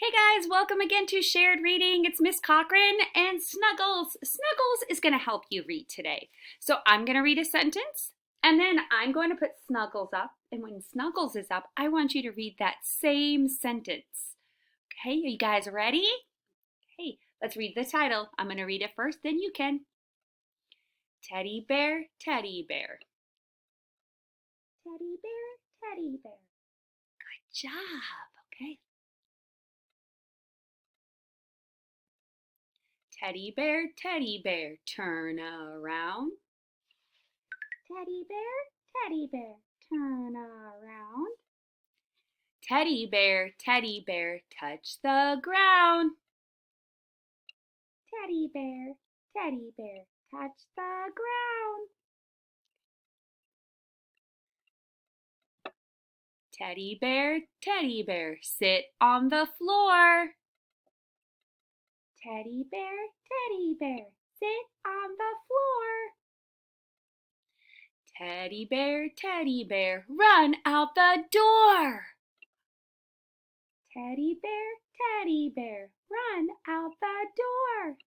Hey guys, welcome again to Shared Reading. It's Miss Cochran and Snuggles. Snuggles is going to help you read today. So I'm going to read a sentence and then I'm going to put Snuggles up. And when Snuggles is up, I want you to read that same sentence. Okay, are you guys ready? Okay, let's read the title. I'm going to read it first, then you can. Teddy bear, teddy bear. Teddy bear, teddy bear. Good job. Okay. Teddy bear, turn around. Teddy bear, turn around. Teddy bear, touch the ground. Teddy bear, touch the ground. Teddy bear, sit on the floor. Teddy bear, sit on the floor. Teddy bear, run out the door. Teddy bear, run out the door.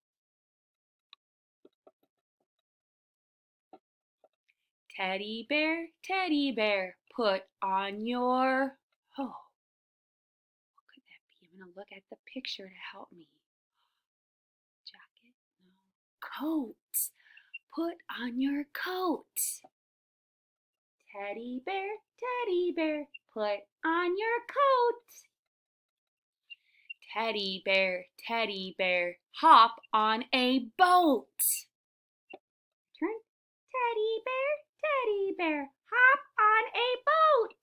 Teddy bear, put on your, what could that be? I'm going to look at the picture to help me. Jacket? No. Coat. Put on your coat. Teddy bear, put on your coat. Teddy bear, hop on a boat. Turn. Teddy bear, hop on a boat.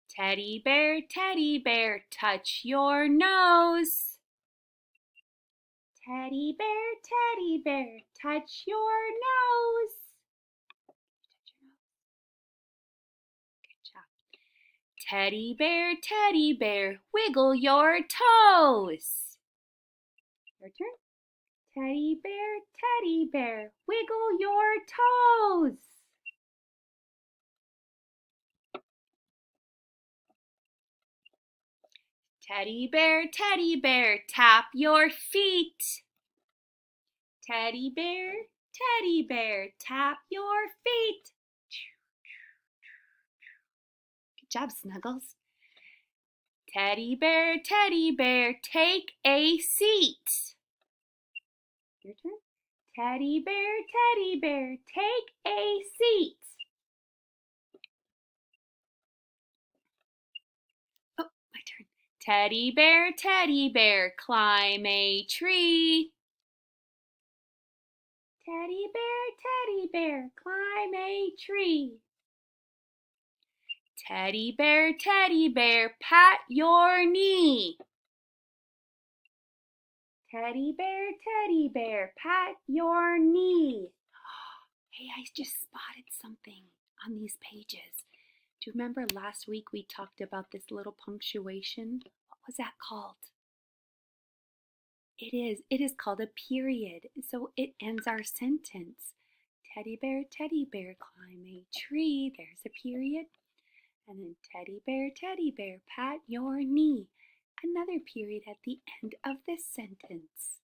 Teddy bear, touch your nose. Teddy bear, touch your nose. Good job. Teddy bear, wiggle your toes. Your turn. Teddy bear, wiggle your toes. Teddy bear, tap your feet. Teddy bear, tap your feet. Good job, Snuggles. Teddy bear, take a seat. Your turn. Teddy bear, take a seat. Oh, my turn. Teddy bear, climb a tree. Teddy bear, climb a tree. Teddy bear, pat your knee. Teddy bear, pat your knee. Hey, I just spotted something on these pages. Do you remember last week we talked about this little punctuation? What was that called? It is called a period. So it ends our sentence. Teddy bear, climb a tree. There's a period. And then teddy bear, pat your knee. Another period at the end of this sentence.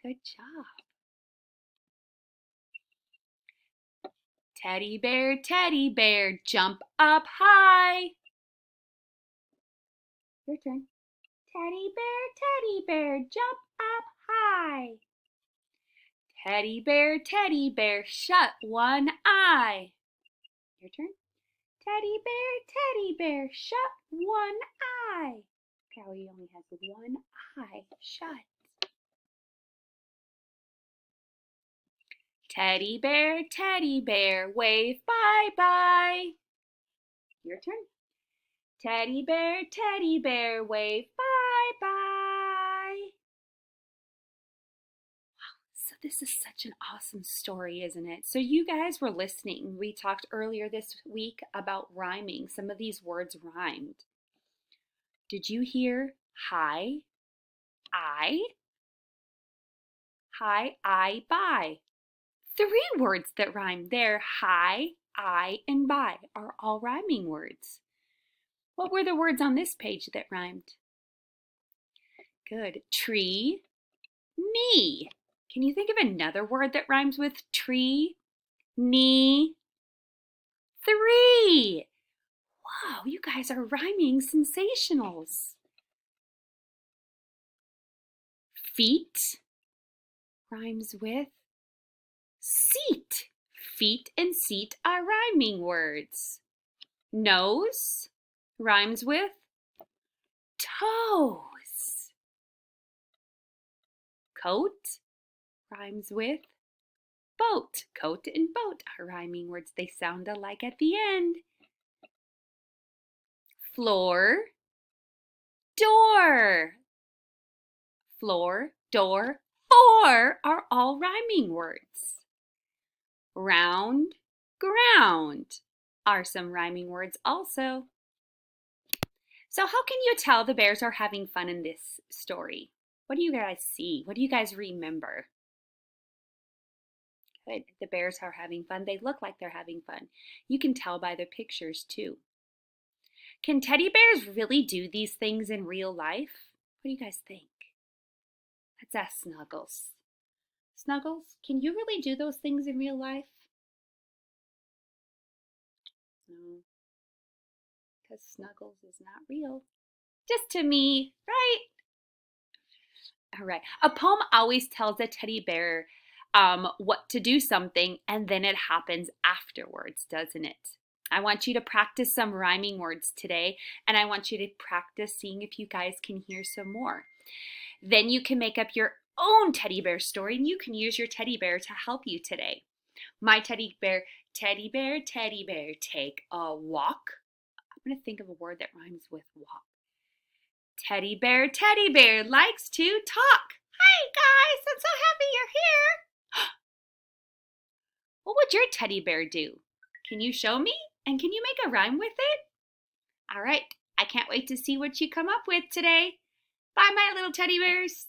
Good job. Teddy bear, jump up high. Your turn. Teddy bear, jump up high. Teddy bear, shut one eye. Your turn. Teddy bear, shut one eye. Look how he only has one eye shut. Teddy bear, wave bye-bye. Your turn. Teddy bear, wave bye-bye. So this is such an awesome story, isn't it? So you guys were listening. We talked earlier this week about rhyming. Some of these words rhymed. Did you hear hi, I? Hi, I, bye. 3 words that rhyme there. Hi, I, and bye are all rhyming words. What were the words on this page that rhymed? Good. Tree, knee. Can you think of another word that rhymes with tree, knee, three? Wow, you guys are rhyming sensationals. Feet rhymes with seat. Feet and seat are rhyming words. Nose rhymes with toes. Coat rhymes with boat. Coat and boat are rhyming words. They sound alike at the end. Floor, door. Floor, door, four are all rhyming words. Round, ground are some rhyming words also. So how can you tell the bears are having fun in this story? What do you guys see? What do you guys remember? Good. The bears are having fun. They look like they're having fun. You can tell by the pictures too. Can teddy bears really do these things in real life? What do you guys think? Let's ask Snuggles. Snuggles, can you really do those things in real life? No, because Snuggles is not real. Just to me, right? All right. A poem always tells a teddy bear what to do something, and then it happens afterwards, doesn't it? I want you to practice some rhyming words today, and I want you to practice seeing if you guys can hear some more. Then you can make up your own teddy bear story, and you can use your teddy bear to help you today. My teddy bear, take a walk. I'm going to think of a word that rhymes with walk. Teddy bear likes to talk. Hi guys, I'm so happy you're here. What would your teddy bear do? Can you show me? And can you make a rhyme with it? All right, I can't wait to see what you come up with today. Bye, my little teddy bears.